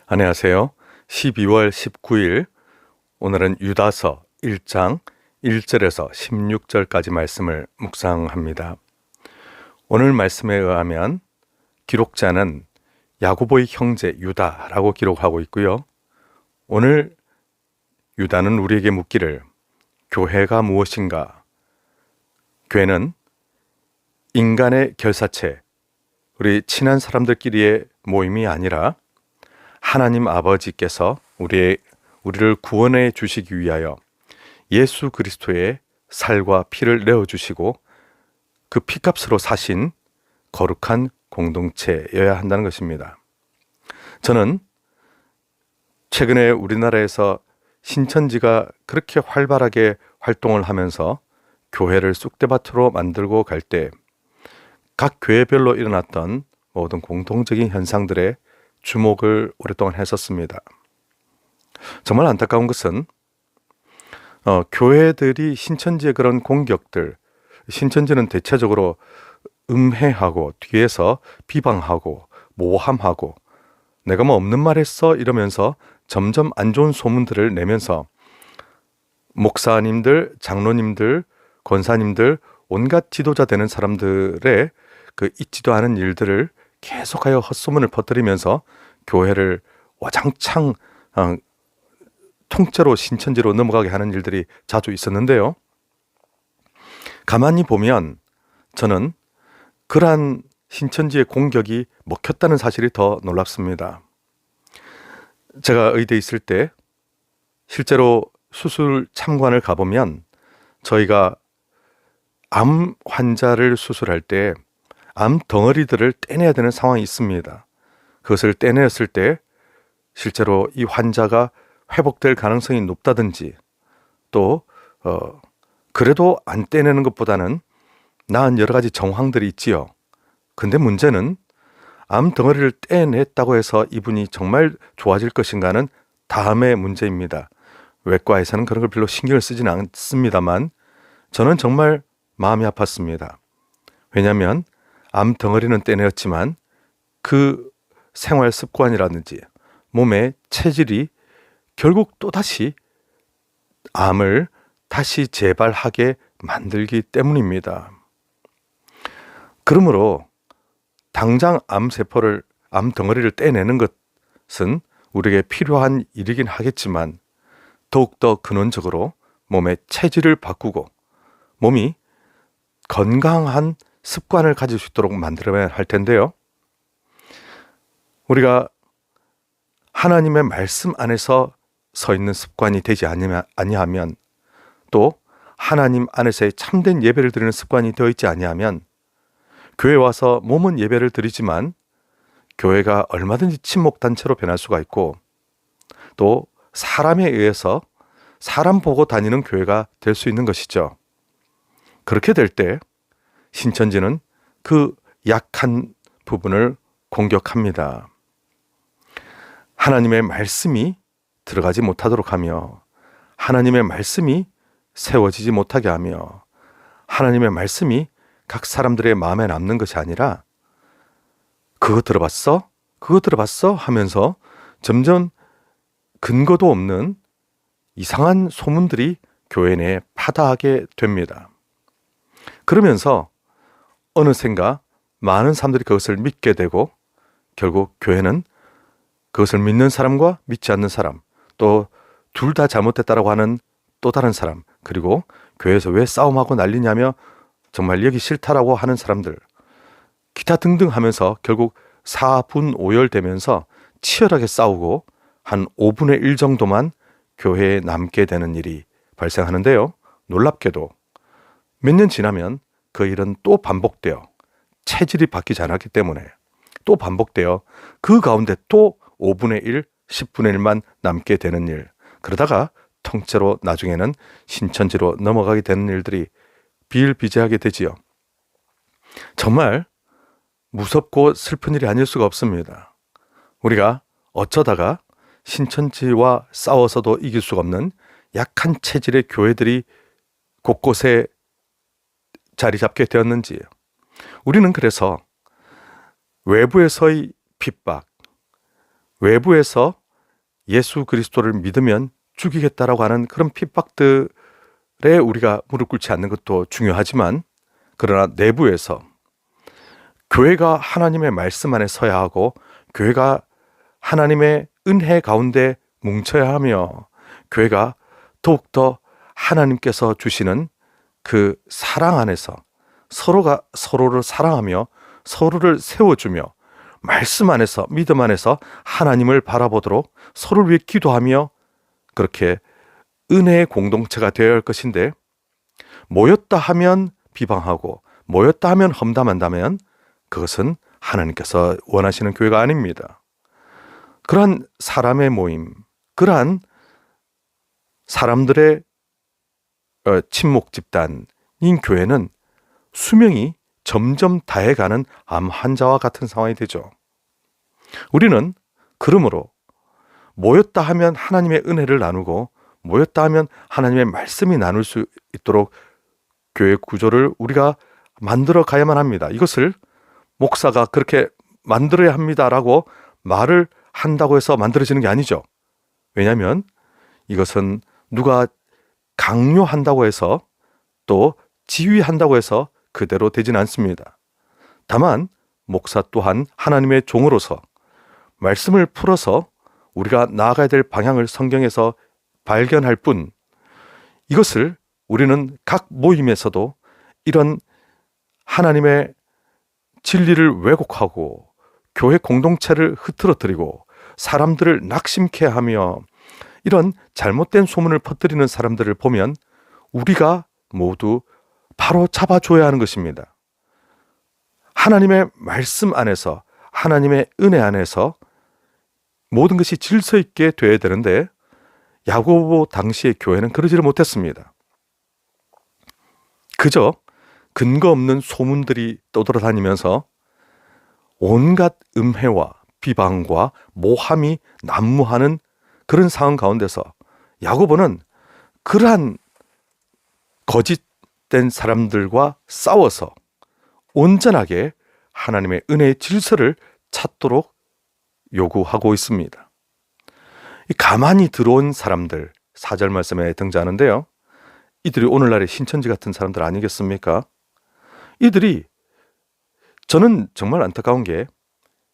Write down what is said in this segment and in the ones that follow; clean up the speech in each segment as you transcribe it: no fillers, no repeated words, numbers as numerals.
안녕하세요. 12월 19일 오늘은 유다서 1장 1절에서 16절까지 말씀을 묵상합니다. 오늘 말씀에 의하면 기록자는 야고보의 형제 유다라고 기록하고 있고요. 오늘 유다는 우리에게 묻기를 교회가 무엇인가? 교회는 인간의 결사체, 우리 친한 사람들끼리의 모임이 아니라 하나님 아버지께서 우리를 구원해 주시기 위하여 예수 그리스도의 살과 피를 내어주시고 그 피값으로 사신 거룩한 공동체여야 한다는 것입니다. 저는 최근에 우리나라에서 신천지가 그렇게 활발하게 활동을 하면서 교회를 쑥대밭으로 만들고 갈 때 각 교회별로 일어났던 모든 공통적인 현상들에 주목을 오랫동안 했었습니다. 정말 안타까운 것은 교회들이 신천지의 그런 공격들, 신천지는 대체적으로 음해하고 뒤에서 비방하고 모함하고 내가 뭐 없는 말 했어 이러면서 점점 안 좋은 소문들을 내면서 목사님들, 장로님들, 권사님들, 온갖 지도자 되는 사람들의 그 있지도 않은 일들을 계속하여 헛소문을 퍼뜨리면서 교회를 와장창 통째로 신천지로 넘어가게 하는 일들이 자주 있었는데요. 가만히 보면 저는 그러한 신천지의 공격이 먹혔다는 사실이 더 놀랍습니다. 제가 의대에 있을 때 실제로 수술 참관을 가보면 저희가 암 환자를 수술할 때 암 덩어리들을 떼내야 되는 상황이 있습니다. 그것을 떼내었을 때 실제로 이 환자가 회복될 가능성이 높다든지 또 그래도 안 떼내는 것보다는 나은 여러 가지 정황들이 있지요. 근데 문제는 암 덩어리를 떼냈다고 해서 이분이 정말 좋아질 것인가는 다음의 문제입니다. 외과에서는 그런 걸 별로 신경을 쓰지는 않습니다만 저는 정말 마음이 아팠습니다. 왜냐하면 암 덩어리는 떼내었지만 그 생활 습관이라든지 몸의 체질이 결국 또다시 암을 다시 재발하게 만들기 때문입니다. 그러므로 당장 암 덩어리를 떼내는 것은 우리에게 필요한 일이긴 하겠지만 더욱더 근원적으로 몸의 체질을 바꾸고 몸이 건강한 습관을 가질 수 있도록 만들어야 할 텐데요. 우리가 하나님의 말씀 안에서 서 있는 습관이 되지 아니하면 또 하나님 안에서의 참된 예배를 드리는 습관이 되어 있지 아니하면 교회 와서 몸은 예배를 드리지만 교회가 얼마든지 친목단체로 변할 수가 있고 또 사람에 의해서 사람 보고 다니는 교회가 될 수 있는 것이죠. 그렇게 될 때 신천지는 그 약한 부분을 공격합니다. 하나님의 말씀이 들어가지 못하도록 하며 하나님의 말씀이 세워지지 못하게 하며 하나님의 말씀이 각 사람들의 마음에 남는 것이 아니라 그거 들어봤어? 그거 들어봤어? 하면서 점점 근거도 없는 이상한 소문들이 교회 내에 파다하게 됩니다. 그러면서 어느샌가 많은 사람들이 그것을 믿게 되고 결국 교회는 그것을 믿는 사람과 믿지 않는 사람 또 둘 다 잘못됐다라고 하는 또 다른 사람 그리고 교회에서 왜 싸움하고 난리냐며 정말 여기 싫다라고 하는 사람들 기타 등등 하면서 결국 사분오열되면서 치열하게 싸우고 한 5분의 1 정도만 교회에 남게 되는 일이 발생하는데요. 놀랍게도 몇 년 지나면 그 일은 또 반복되어 체질이 바뀌지 않았기 때문에 또 반복되어 그 가운데 또 5분의 1, 10분의 1만 남게 되는 일 그러다가 통째로 나중에는 신천지로 넘어가게 되는 일들이 비일비재하게 되지요. 정말 무섭고 슬픈 일이 아닐 수가 없습니다. 우리가 어쩌다가 신천지와 싸워서도 이길 수가 없는 약한 체질의 교회들이 곳곳에 자리 잡게 되었는지 우리는 그래서 외부에서의 핍박, 외부에서 예수 그리스도를 믿으면 죽이겠다라고 하는 그런 핍박들에 우리가 무릎 꿇지 않는 것도 중요하지만, 그러나 내부에서 교회가 하나님의 말씀 안에 서야 하고 교회가 하나님의 은혜 가운데 뭉쳐야 하며 교회가 더욱더 하나님께서 주시는 그 사랑 안에서 서로가 서로를 사랑하며 서로를 세워주며 말씀 안에서, 믿음 안에서 하나님을 바라보도록 서로를 위해 기도하며 그렇게 은혜의 공동체가 되어야 할 것인데, 모였다 하면 비방하고 모였다 하면 험담한다면 그것은 하나님께서 원하시는 교회가 아닙니다. 그러한 사람의 모임, 그러한 사람들의 친목 집단인 교회는 수명이 점점 다해가는 암 환자와 같은 상황이 되죠. 우리는 그러므로 모였다 하면 하나님의 은혜를 나누고 모였다 하면 하나님의 말씀이 나눌 수 있도록 교회 구조를 우리가 만들어 가야만 합니다. 이것을 목사가 그렇게 만들어야 합니다라고 말을 한다고 해서 만들어지는 게 아니죠. 왜냐하면 이것은 누가 강요한다고 해서 또 지휘한다고 해서 그대로 되지는 않습니다. 다만 목사 또한 하나님의 종으로서 말씀을 풀어서 우리가 나아가야 될 방향을 성경에서 발견할 뿐, 이것을 우리는 각 모임에서도 이런 하나님의 진리를 왜곡하고 교회 공동체를 흐트러뜨리고 사람들을 낙심케 하며 이런 잘못된 소문을 퍼뜨리는 사람들을 보면 우리가 모두 바로 잡아줘야 하는 것입니다. 하나님의 말씀 안에서, 하나님의 은혜 안에서 모든 것이 질서 있게 되어야 되는데 야고보 당시의 교회는 그러지를 못했습니다. 그저 근거 없는 소문들이 떠돌아다니면서 온갖 음해와 비방과 모함이 난무하는 그런 상황 가운데서 야고보는 그러한 거짓된 사람들과 싸워서 온전하게 하나님의 은혜의 질서를 찾도록 요구하고 있습니다. 가만히 들어온 사람들, 4절 말씀에 등장하는데요. 이들이 오늘날의 신천지 같은 사람들 아니겠습니까? 이들이, 저는 정말 안타까운 게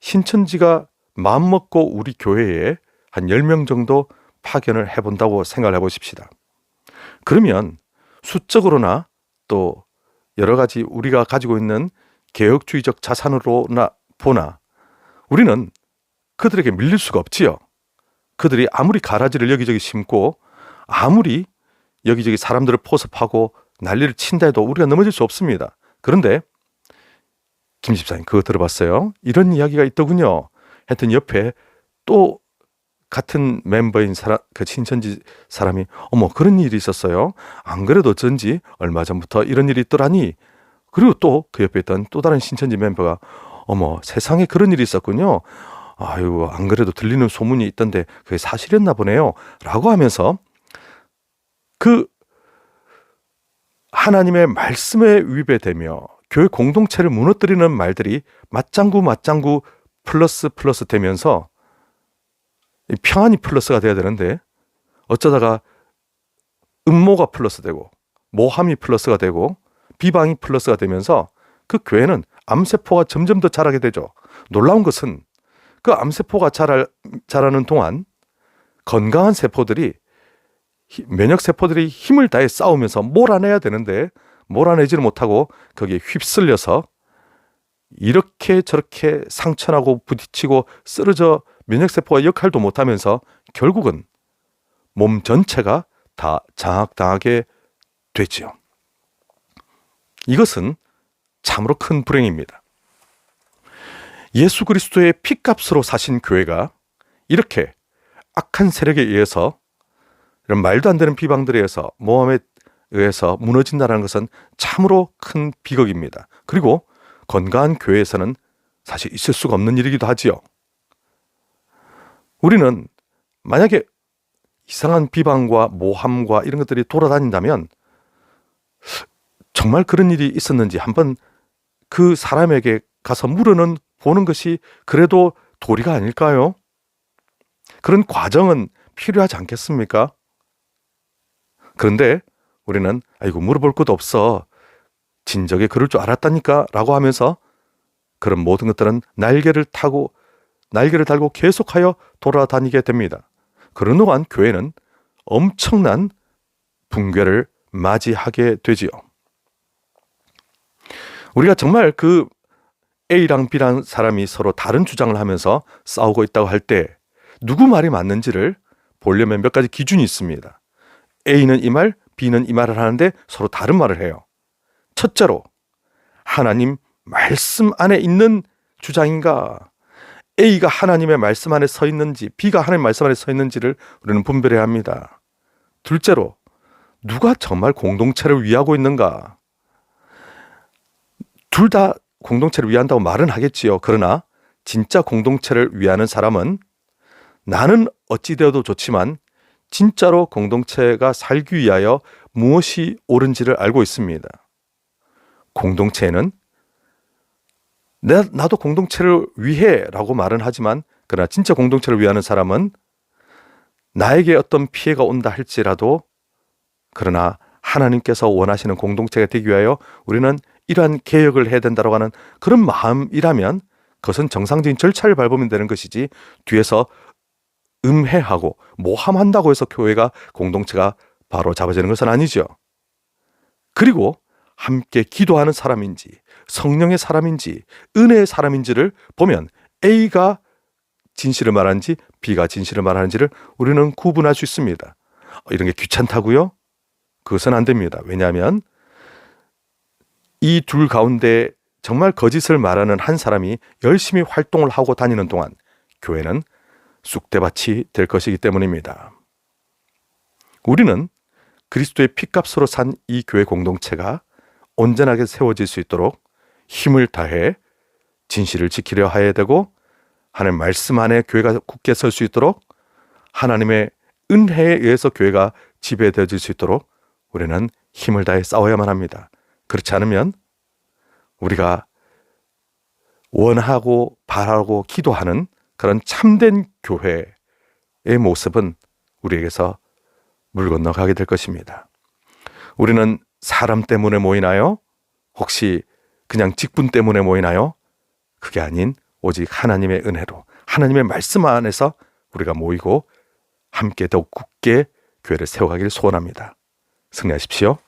신천지가 마음먹고 우리 교회에 한 10명 정도 파견을 해본다고 생각을 해보십시다. 그러면 수적으로나 또 여러 가지 우리가 가지고 있는 개혁주의적 자산으로나 보나 우리는 그들에게 밀릴 수가 없지요. 그들이 아무리 가라지를 여기저기 심고 아무리 여기저기 사람들을 포섭하고 난리를 친다 해도 우리가 넘어질 수 없습니다. 그런데 김 집사님 그거 들어봤어요? 이런 이야기가 있더군요. 하여튼 옆에 또 같은 멤버인 그 신천지 사람이 어머 그런 일이 있었어요. 안 그래도 어쩐지 얼마 전부터 이런 일이 있더라니. 그리고 또 그 옆에 있던 또 다른 신천지 멤버가 어머 세상에 그런 일이 있었군요. 아유 안 그래도 들리는 소문이 있던데 그게 사실이었나 보네요. 라고 하면서 그 하나님의 말씀에 위배되며 교회 공동체를 무너뜨리는 말들이 맞장구 플러스 되면서 평안이 플러스가 돼야 되는데 어쩌다가 음모가 플러스 되고 모함이 플러스가 되고 비방이 플러스가 되면서 그 교회는 암세포가 점점 더 자라게 되죠. 놀라운 것은 그 암세포가 자라는 동안 건강한 세포들이 면역세포들이 힘을 다해 싸우면서 몰아내야 되는데 몰아내지를 못하고 거기에 휩쓸려서 이렇게 저렇게 상처나고 부딪히고 쓰러져 면역세포가 역할도 못하면서 결국은 몸 전체가 다 장악당하게 되지요. 이것은 참으로 큰 불행입니다. 예수 그리스도의 피값으로 사신 교회가 이렇게 악한 세력에 의해서 이런 말도 안 되는 비방들에 의해서 모함에 의해서 무너진다는 것은 참으로 큰 비극입니다. 그리고 건강한 교회에서는 사실 있을 수가 없는 일이기도 하지요. 우리는 만약에 이상한 비방과 모함과 이런 것들이 돌아다닌다면 정말 그런 일이 있었는지 한번 그 사람에게 가서 물어는 보는 것이 그래도 도리가 아닐까요? 그런 과정은 필요하지 않겠습니까? 그런데 우리는 아이고 물어볼 것도 없어. 진작에 그럴 줄 알았다니까 라고 하면서 그런 모든 것들은 날개를 달고 계속하여 돌아다니게 됩니다. 그런 동안 교회는 엄청난 붕괴를 맞이하게 되지요. 우리가 정말 그 A랑 B랑 사람이 서로 다른 주장을 하면서 싸우고 있다고 할 때 누구 말이 맞는지를 보려면 몇 가지 기준이 있습니다. A는 이 말, B는 이 말을 하는데 서로 다른 말을 해요. 첫째로 하나님 말씀 안에 있는 주장인가, A가 하나님의 말씀 안에 서 있는지 B가 하나님의 말씀 안에 서 있는지를 우리는 분별해야 합니다. 둘째로 누가 정말 공동체를 위하고 있는가. 둘 다 공동체를 위한다고 말은 하겠지요. 그러나 진짜 공동체를 위하는 사람은 나는 어찌 되어도 좋지만 진짜로 공동체가 살기 위하여 무엇이 옳은지를 알고 있습니다. 공동체에는 나도 공동체를 위해 라고 말은 하지만 그러나 진짜 공동체를 위하는 사람은 나에게 어떤 피해가 온다 할지라도 그러나 하나님께서 원하시는 공동체가 되기 위하여 우리는 이러한 개혁을 해야 된다고 하는 그런 마음이라면 그것은 정상적인 절차를 밟으면 되는 것이지 뒤에서 음해하고 모함한다고 해서 교회가 공동체가 바로 잡아지는 것은 아니죠. 그리고 함께 기도하는 사람인지 성령의 사람인지 은혜의 사람인지를 보면 A가 진실을 말하는지 B가 진실을 말하는지를 우리는 구분할 수 있습니다. 이런 게 귀찮다고요? 그것은 안 됩니다. 왜냐하면 이 둘 가운데 정말 거짓을 말하는 한 사람이 열심히 활동을 하고 다니는 동안 교회는 쑥대밭이 될 것이기 때문입니다. 우리는 그리스도의 피값으로 산 이 교회 공동체가 온전하게 세워질 수 있도록 힘을 다해 진실을 지키려 해야 되고 하나님 말씀 안에 교회가 굳게 설 수 있도록 하나님의 은혜에 의해서 교회가 지배되어질 수 있도록 우리는 힘을 다해 싸워야만 합니다. 그렇지 않으면 우리가 원하고 바라고 기도하는 그런 참된 교회의 모습은 우리에게서 물 건너가게 될 것입니다. 우리는 사람 때문에 모이나요? 혹시 그냥 직분 때문에 모이나요? 그게 아닌 오직 하나님의 은혜로 하나님의 말씀 안에서 우리가 모이고 함께 더욱 굳게 교회를 세워가기를 소원합니다. 승리하십시오.